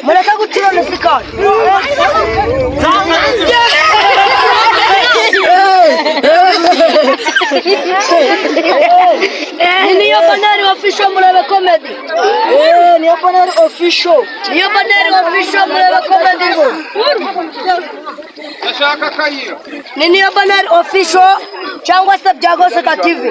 Mereka kucing ada sekali. Niyo Banari official murebe comedy. Niyo Banari official. Niyo Banari official murebe comedy. Ndashaka kayira. Niyo Banari official cyangwa se Byago Seka TV.